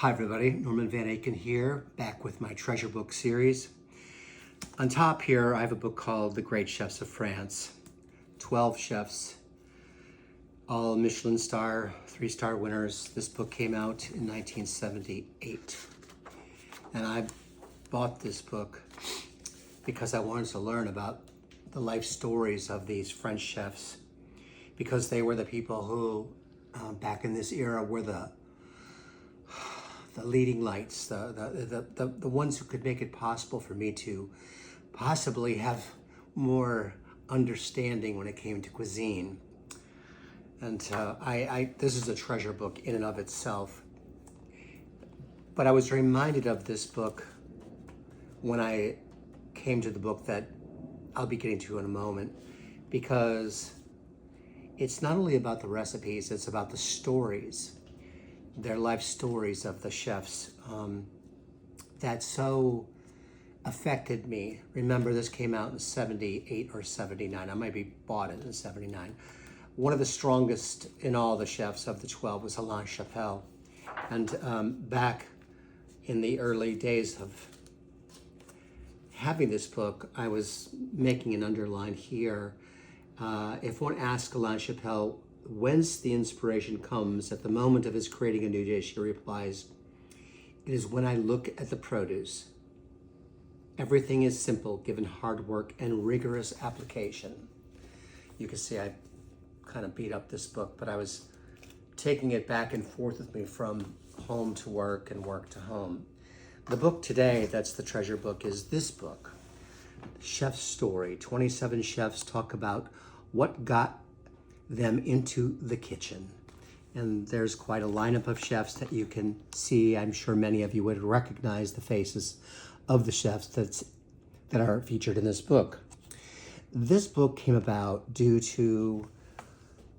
Hi everybody, Norman Van Aken here, back with my treasure book series. On top here, I have a book called The Great Chefs of France. 12 chefs, all Michelin star, 3-star winners. This book came out in 1978. And I bought this book because I wanted to learn about the life stories of these French chefs, because they were the people who, back in this era, were the leading lights, the ones who could make it possible for me to possibly have more understanding when it came to cuisine. And this is a treasure book in and of itself. But I was reminded of this book when I came to the book that I'll be getting to in a moment, because it's not only about the recipes, it's about the stories, their life stories of the chefs that so affected me. Remember, this came out in 78 or 79. I might be bought it in 79. One of the strongest in all the chefs of the 12 was Alain Chappelle. And back in the early days of having this book, I was making an underline here. If one asks Alain Chappelle whence the inspiration comes at the moment of his creating a new dish, he replies, "It is when I look at the produce. Everything is simple given hard work and rigorous application." You can see I kind of beat up this book, but I was taking it back and forth with me from home to work and work to home. The book today, that's the treasure book, is this book, Chef's Story. 27 chefs talk about what got them into the kitchen. And there's quite a lineup of chefs that you can see. I'm sure many of you would recognize the faces of the chefs that are featured in this book. This book came about due to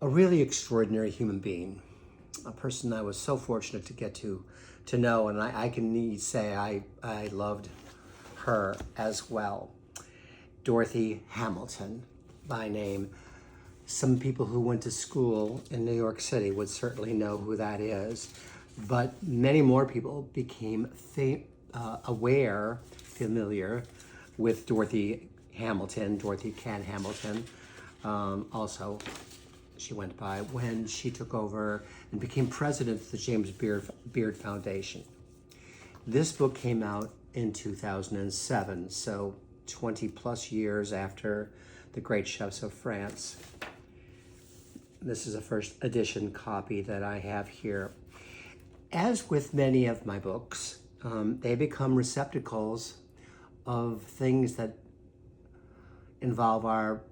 a really extraordinary human being, a person I was so fortunate to get to know, and I can say I loved her as well. Dorothy Hamilton by name. Some people who went to school in New York City would certainly know who that is, but many more people became familiar with Dorothy Hamilton, Dorothy Cann Hamilton. Also, she went by when she took over and became president of the James Beard Foundation. This book came out in 2007, so 20 plus years after The Great Chefs of France. This is a first edition copy that I have here. As with many of my books, they become receptacles of things that involve our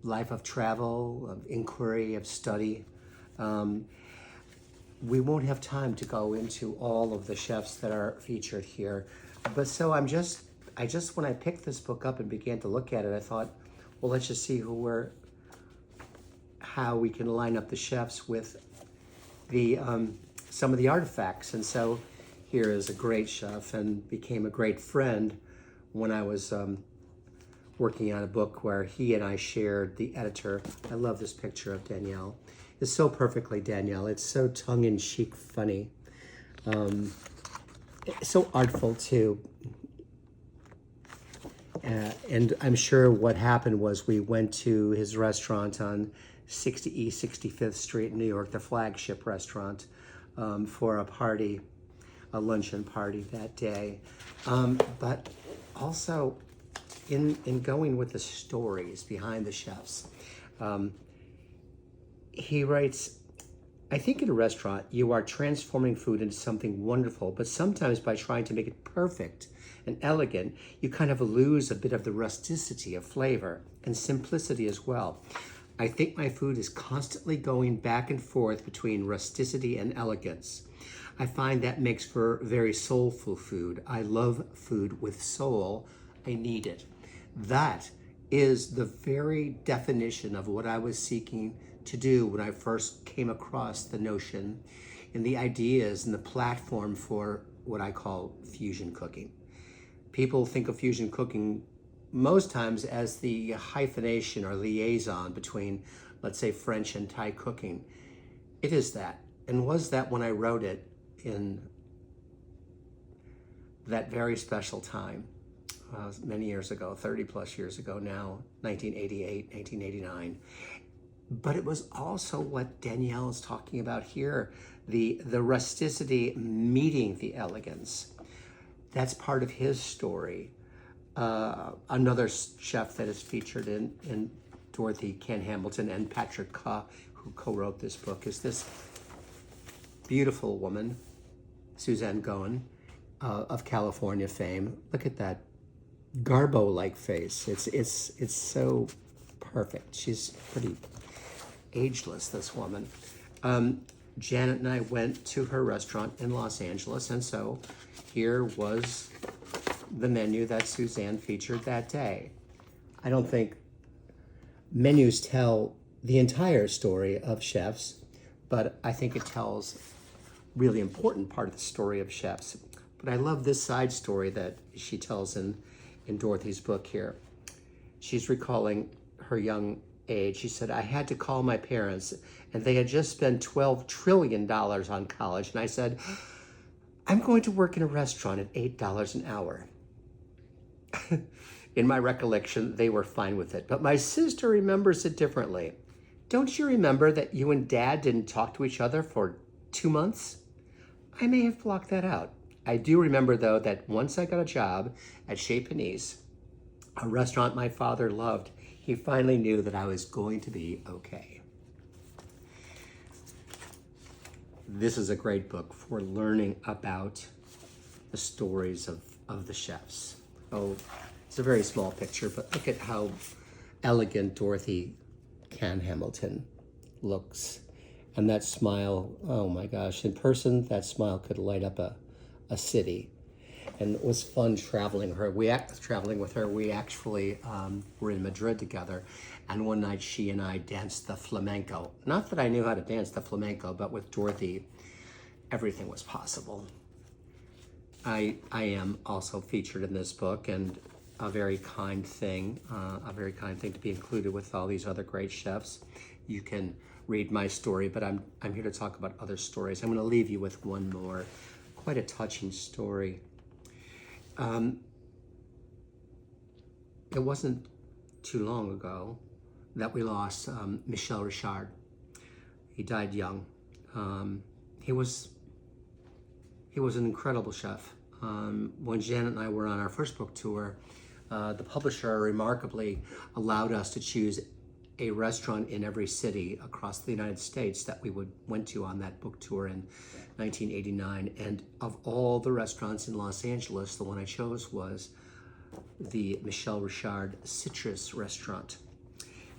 life of travel, of inquiry, of study. We won't have time to go into all of the chefs that are featured here. But so when I picked this book up and began to look at it, I thought, well, let's just see how we can line up the chefs with the some of the artifacts. And so here is a great chef and became a great friend when I was working on a book where he and I shared the editor. I love this picture of Danielle. It's so perfectly Danielle. It's so tongue-in-cheek funny. It's so artful too. And I'm sure what happened was we went to his restaurant on 60 East 65th Street in New York, the flagship restaurant, for a party, a luncheon party that day. But also in going with the stories behind the chefs, he writes, "I think in a restaurant, you are transforming food into something wonderful, but sometimes by trying to make it perfect and elegant, you kind of lose a bit of the rusticity of flavor and simplicity as well. I think my food is constantly going back and forth between rusticity and elegance. I find that makes for very soulful food. I love food with soul. I need it." That is the very definition of what I was seeking to do when I first came across the notion and the ideas and the platform for what I call fusion cooking. People think of fusion cooking most times as the hyphenation or liaison between, let's say, French and Thai cooking. It is that, and was that when I wrote it in that very special time, many years ago, 30 plus years ago now, 1988, 1989. But it was also what Danielle is talking about here, the rusticity meeting the elegance. That's part of his story. Another chef that is featured in Dorothy Ken Hamilton and Patrick Ka, who co-wrote this book, is this beautiful woman, Suzanne Goen, of California fame. Look at that Garbo-like face. It's so perfect. She's pretty ageless, this woman. Janet and I went to her restaurant in Los Angeles, and so here was the menu that Suzanne featured that day. I don't think menus tell the entire story of chefs, but I think it tells a really important part of the story of chefs. But I love this side story that she tells in Dorothy's book here. She's recalling her young age. She said, I had to call my parents, and they had just spent $12 trillion on college. And I said, I'm going to work in a restaurant at $8 an hour. In my recollection, they were fine with it. But my sister remembers it differently. Don't you remember that you and Dad didn't talk to each other for 2 months? I may have blocked that out. I do remember, though, that once I got a job at Chez Panisse, a restaurant my father loved, he finally knew that I was going to be okay. This is a great book for learning about the stories of the chefs. Oh, it's a very small picture, but look at how elegant Dorothy Ken Hamilton looks. And that smile, oh my gosh, in person, that smile could light up a city. And it was fun traveling with her. We actually were in Madrid together, and one night she and I danced the flamenco. Not that I knew how to dance the flamenco, but with Dorothy, everything was possible. I am also featured in this book, and a very kind thing to be included with all these other great chefs. You can read my story, but I'm here to talk about other stories. I'm going to leave you with one more, quite a touching story. It wasn't too long ago that we lost Michel Richard. He died young. He was an incredible chef. When Janet and I were on our first book tour, the publisher remarkably allowed us to choose a restaurant in every city across the United States that we went to on that book tour in 1989. And of all the restaurants in Los Angeles, the one I chose was the Michel Richard Citrus Restaurant.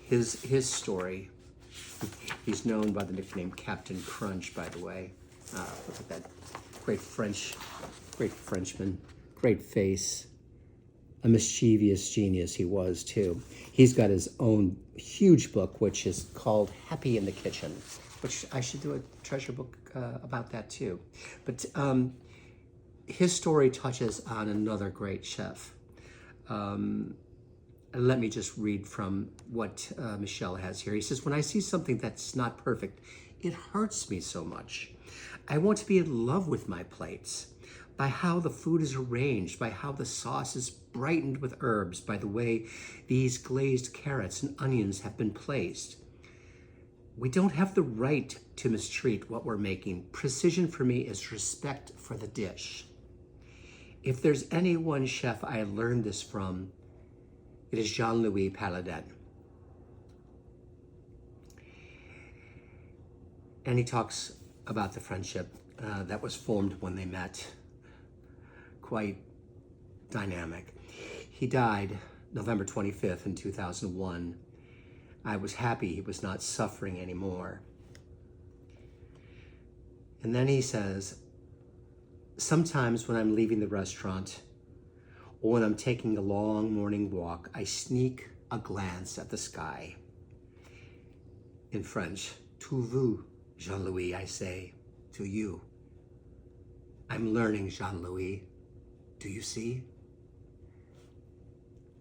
His story, he's known by the nickname Captain Crunch, by the way. Look at that great Frenchman, great face. A mischievous genius he was too. He's got his own huge book, which is called Happy in the Kitchen, which I should do a treasure book about that too. But his story touches on another great chef. Let me just read from what Michel has here. He says, when I see something that's not perfect, it hurts me so much. I want to be in love with my plates, by how the food is arranged, by how the sauce is brightened with herbs, by the way these glazed carrots and onions have been placed. We don't have the right to mistreat what we're making. Precision for me is respect for the dish. If there's any one chef I learned this from, it is Jean-Louis Palladin. And he talks about the friendship that was formed when they met. Quite dynamic. He died November 25th in 2001. I was happy he was not suffering anymore. And then he says, sometimes when I'm leaving the restaurant or when I'm taking a long morning walk, I sneak a glance at the sky. In French, tu veux, Jean-Louis, I say, to you. I'm learning, Jean-Louis. Do you see?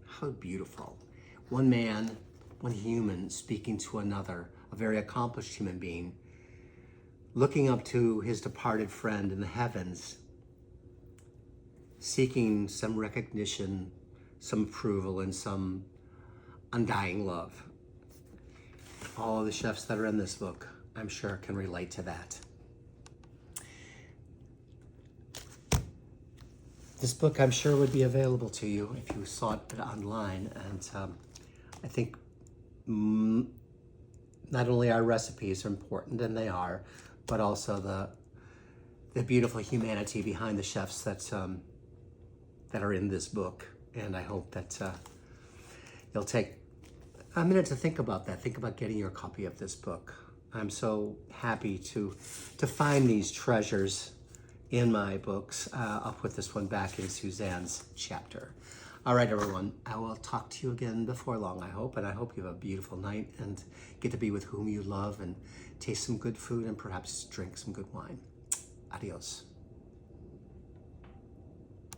How beautiful. One man, one human speaking to another, a very accomplished human being, looking up to his departed friend in the heavens. seeking some recognition, some approval, and some undying love. All of the chefs that are in this book, I'm sure, can relate to that. This book, I'm sure, would be available to you if you sought it online. And I think not only our recipes are important, and they are, but also the beautiful humanity behind the chefs that are in this book. And I hope that you'll take a minute to think about that. Think about getting your copy of this book. I'm so happy to find these treasures in my books. I'll put this one back in Suzanne's chapter. All right, everyone. I will talk to you again before long, I hope. And I hope you have a beautiful night and get to be with whom you love and taste some good food and perhaps drink some good wine. Adios.